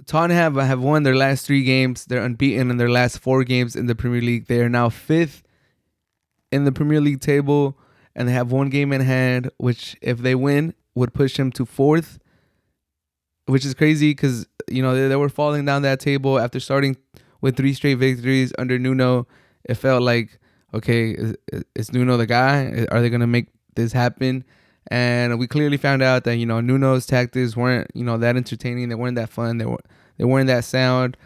Tottenham have won their last 3 games. They're unbeaten in their last 4 games in the Premier League. They are now fifth in the Premier League table, and they have 1 game in hand, which if they win would push them to fourth, which is crazy because they were falling down that table after starting with 3 straight victories under Nuno. It felt like, okay, is Nuno the guy? Are they gonna make this happen? And we clearly found out that Nuno's tactics weren't that entertaining. They weren't that fun. They weren't that sound.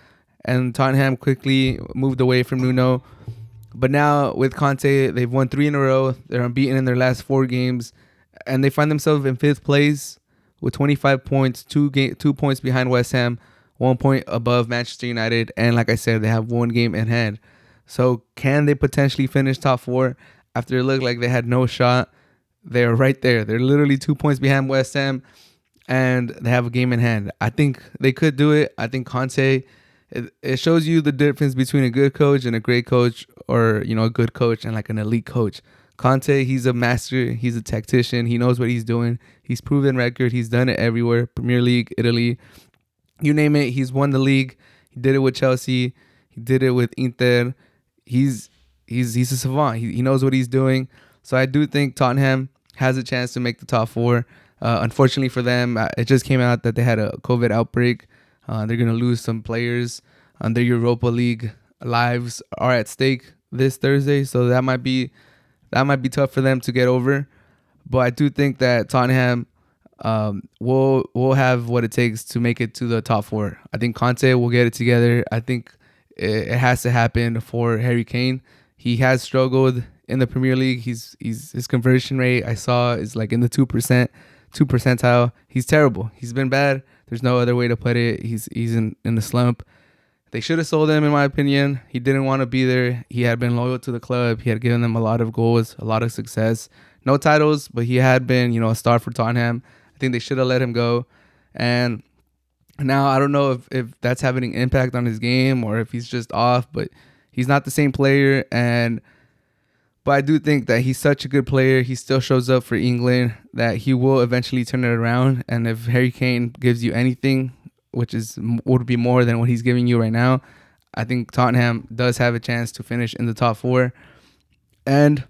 And Tottenham quickly moved away from Nuno. But now with Conte, they've won 3 in a row. They're unbeaten in their last 4 games, and they find themselves in fifth place with 25 points, 2 points behind West Ham, 1 point above Manchester United, and like I said, they have 1 game in hand. So can they potentially finish top four after it looked like they had no shot? They're right there. They're literally 2 points behind West Ham, and they have a game in hand. I think they could do it. I think Conte. It shows you the difference between a good coach and a great coach, or a good coach and like an elite coach. Conte, he's a master. He's a tactician. He knows what he's doing. He's proven record. He's done it everywhere. Premier League, Italy, you name it. He's won the league. He did it with Chelsea. He did it with Inter. He's a savant. He knows what he's doing. So I do think Tottenham has a chance to make the top four. Unfortunately for them, it just came out that they had a COVID outbreak. They're going to lose some players. Their Europa League lives are at stake this Thursday, so that might be tough for them to get over. But I do think that Tottenham will have what it takes to make it to the top four. I think Conte will get it together. I think it has to happen for Harry Kane. He has struggled in the Premier League. His conversion rate I saw is like in the 2% percentile. He's terrible. He's been bad. There's no other way to put it. He's in the slump. They should have sold him, in my opinion. He didn't want to be there. He had been loyal to the club. He had given them a lot of goals, a lot of success. No titles, but he had been, a star for Tottenham. I think they should have let him go. And now I don't know if that's having an impact on his game or if he's just off, but he's not the same player. But I do think that he's such a good player. He still shows up for England, that he will eventually turn it around. And if Harry Kane gives you anything, which would be more than what he's giving you right now, I think Tottenham does have a chance to finish in the top four. And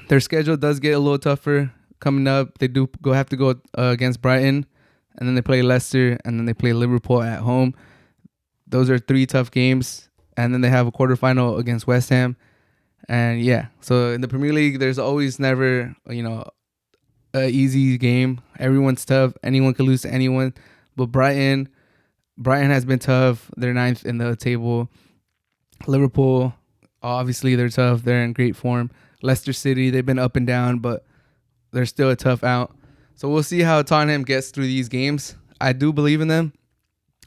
their schedule does get a little tougher coming up. They do have to go against Brighton, and then they play Leicester, and then they play Liverpool at home. Those are 3 tough games. And then they have a quarterfinal against West Ham. And yeah, so in the Premier League, there's always never, a easy game. Everyone's tough. Anyone could lose to anyone. But Brighton has been tough. They're 9th in the table. Liverpool, obviously they're tough. They're in great form. Leicester City, they've been up and down, but they're still a tough out. So we'll see how Tottenham gets through these games. I do believe in them.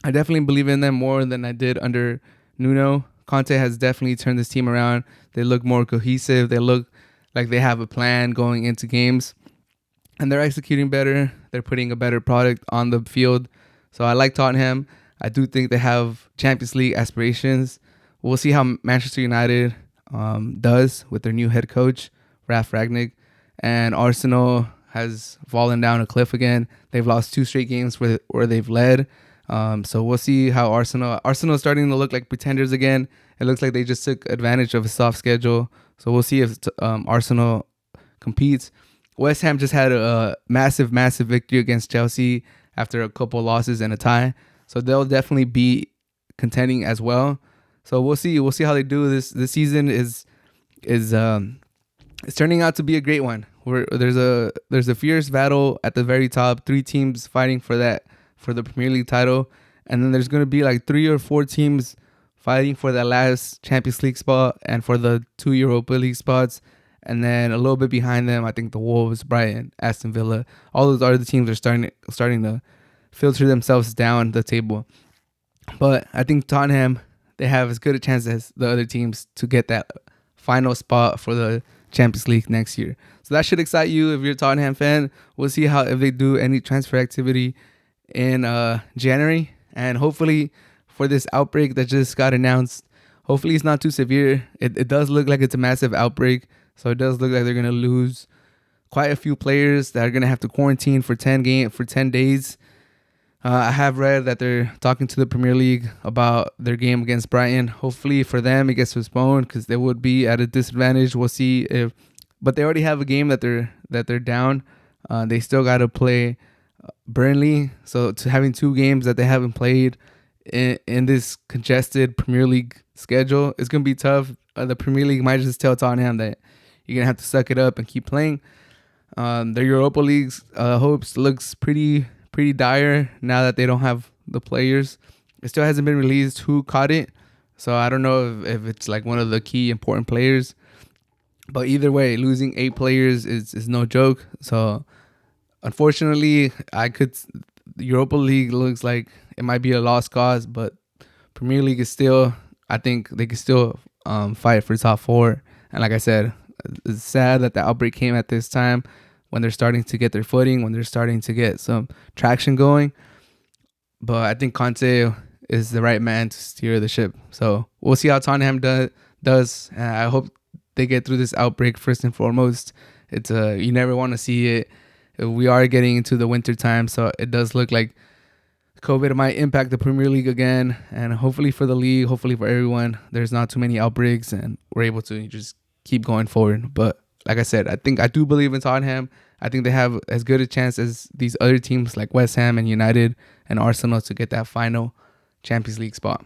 I definitely believe in them more than I did under Nuno. Conte has definitely turned this team around. They look more cohesive. They look like they have a plan going into games. And they're executing better. They're putting a better product on the field. So I like Tottenham. I do think they have Champions League aspirations. We'll see how Manchester United does with their new head coach, Ralf Rangnick. And Arsenal has fallen down a cliff again. They've lost 2 straight games where they've led. So we'll see how Arsenal is starting to look like pretenders again. It looks like they just took advantage of a soft schedule. So we'll see if Arsenal competes. West Ham just had a massive victory against Chelsea after a couple losses and a tie. So they'll definitely be contending as well. So we'll see. We'll see how they do. This season is it's turning out to be a great one. Where there's a fierce battle at the very top. 3 teams fighting for the Premier League title, and then there's going to be like 3 or 4 teams fighting for that last Champions League spot and for the 2 Europa League spots. And then a little bit behind them, I think the Wolves, Brighton, Aston Villa, all those other teams are starting to filter themselves down the table. But I think Tottenham, they have as good a chance as the other teams to get that final spot for the Champions League next year. So that should excite you if you're a Tottenham fan. We'll see if they do any transfer activity in January. And hopefully for this outbreak that just got announced, hopefully it's not too severe. It does look like it's a massive outbreak. So it does look like they're going to lose quite a few players that are going to have to quarantine for 10 days. I have read that they're talking to the Premier League about their game against Brighton. Hopefully for them it gets postponed because they would be at a disadvantage. We'll see if, but they already have a game that they're down. They still got to play Burnley, so to having two games that they haven't played in this congested Premier League schedule, it's gonna be tough. The Premier League might just tell Tottenham that you're gonna have to suck it up and keep playing. Their Europa League's hopes looks pretty dire now that they don't have the players. It still hasn't been released who caught it, so I don't know if it's like one of the key important players. But either way, losing 8 players is no joke. So unfortunately, the Europa League looks like it might be a lost cause, but Premier League is still. I think they can still fight for top four. And like I said, it's sad that the outbreak came at this time when they're starting to get their footing, when they're starting to get some traction going. But I think Conte is the right man to steer the ship. So we'll see how Tottenham does. I hope they get through this outbreak first and foremost. It's you never want to see it. We are getting into the winter time, so it does look like COVID might impact the Premier League again. And hopefully for the league, hopefully for everyone, there's not too many outbreaks and we're able to just keep going forward. But like I said, I do believe in Tottenham. I think they have as good a chance as these other teams like West Ham and United and Arsenal to get that final Champions League spot.